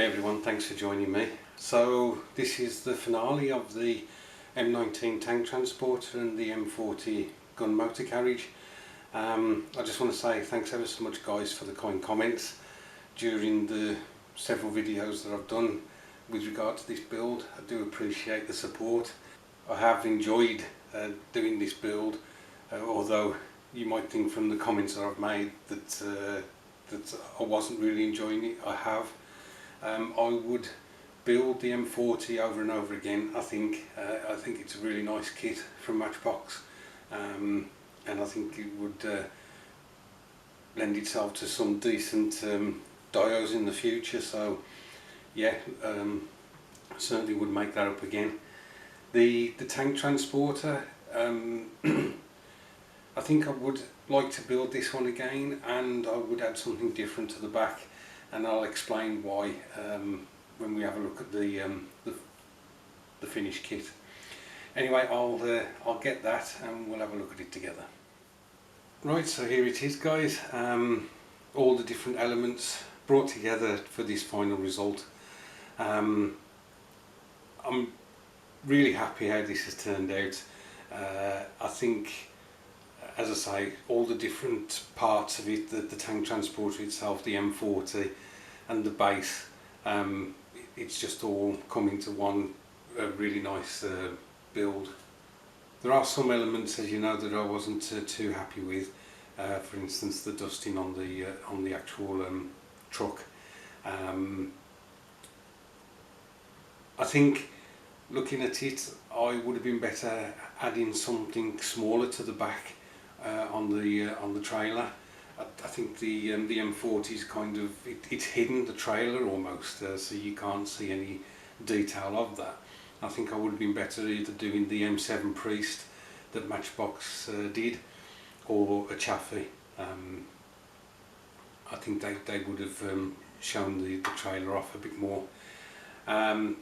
Hey everyone, thanks for joining me. So this is the finale of the M19 tank transporter and the M40 gun motor carriage. I just want to say thanks ever so much guys for the kind comments during the several videos that I've done with regard to this build. I do appreciate the support. I have enjoyed doing this build, although you might think from the comments that I've made that I wasn't really enjoying it. I have. I would build the M40 over and over again. I think it's a really nice kit from Matchbox, and I think it would lend itself to some decent dios in the future. So yeah, certainly would make that up again. The tank transporter, I think I would like to build this one again, and I would add something different to the back, and I'll explain why when we have a look at the finished kit. Anyway, I'll get that and we'll have a look at it together. Right, so here it is guys, all the different elements brought together for this final result. I'm really happy how this has turned out. I think, as I say, all the different parts of it, the tank transporter itself, the M40 and the base, it's just all coming to one really nice build. There are some elements, as you know, that I wasn't too happy with. For instance, the dusting on the actual truck. I think, looking at it, I would have been better adding something smaller to the back on the trailer. I think the M40 is kind of, it's hidden the trailer almost, so you can't see any detail of that. I think I would have been better either doing the M7 Priest that Matchbox did, or a Chaffee. I think they would have shown the trailer off a bit more. The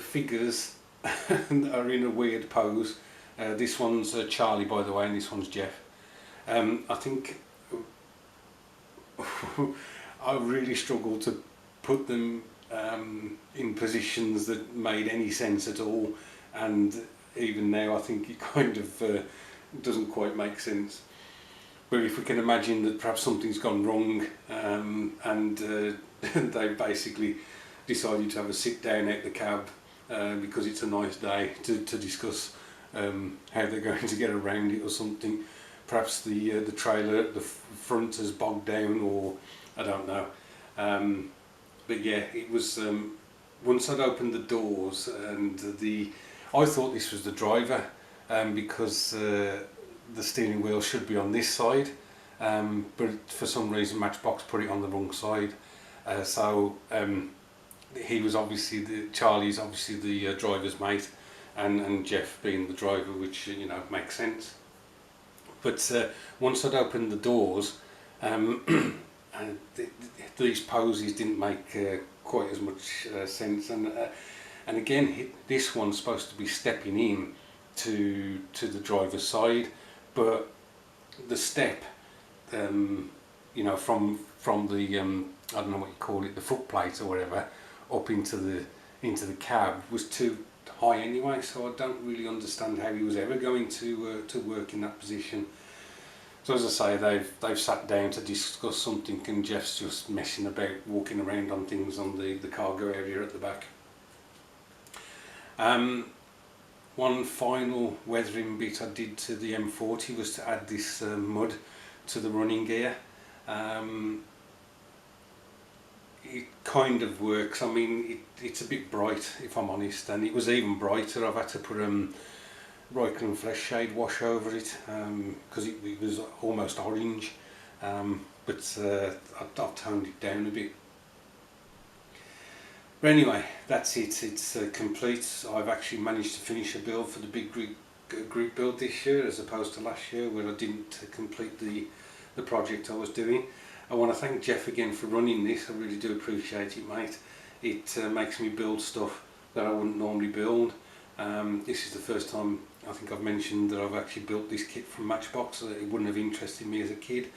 figures are in a weird pose. This one's Charlie, by the way, and this one's Jeff. I think I really struggled to put them in positions that made any sense at all, and even now I think it kind of doesn't quite make sense. But if we can imagine that perhaps something's gone wrong, and they basically decided to have a sit down at the cab because it's a nice day to discuss how they're going to get around it or something. Perhaps the trailer at the front has bogged down, or I don't know. But yeah, it was, once I'd opened the doors, and I thought this was the driver, because the steering wheel should be on this side, but for some reason Matchbox put it on the wrong side. So he was obviously, Charlie's obviously the driver's mate, and Jeff being the driver, which, you know, makes sense. But once I'd opened the doors, and these poses didn't make quite as much sense, and again, this one's supposed to be stepping in to the driver's side, but the step, you know, from the I don't know what you call it, the foot plate or whatever, up into the cab was too high anyway, so I don't really understand how he was ever going to work in that position. So as I say, they've sat down to discuss something, and Jeff's just messing about, walking around on things on the cargo area at the back. One final weathering bit I did to the M40 was to add this mud to the running gear. It kind of works. I mean, it's a bit bright, if I'm honest, and it was even brighter. I've had to put Rykel Flesh Shade wash over it because it was almost orange, but I've toned it down a bit. But anyway, that's it. It's complete. I've actually managed to finish a build for the big group build this year, as opposed to last year where I didn't complete the project I was doing. I want to thank Jeff again for running this. I really do appreciate it, mate. It makes me build stuff that I wouldn't normally build. This is the first time I think I've mentioned that I've actually built this kit from Matchbox. It wouldn't have interested me as a kid,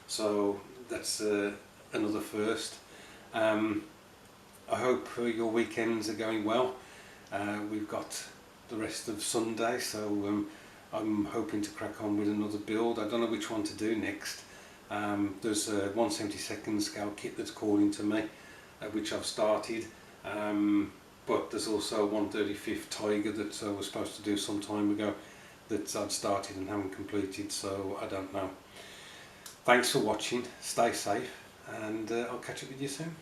so that's another first. I hope your weekends are going well. We've got the rest of Sunday, so I'm hoping to crack on with another build. I don't know which one to do next. There's a 1/72 scale kit that's calling to me, which I've started, but there's also a 1/35 Tiger that I was supposed to do some time ago that I'd started and haven't completed, so I don't know. Thanks for watching, stay safe, and I'll catch up with you soon.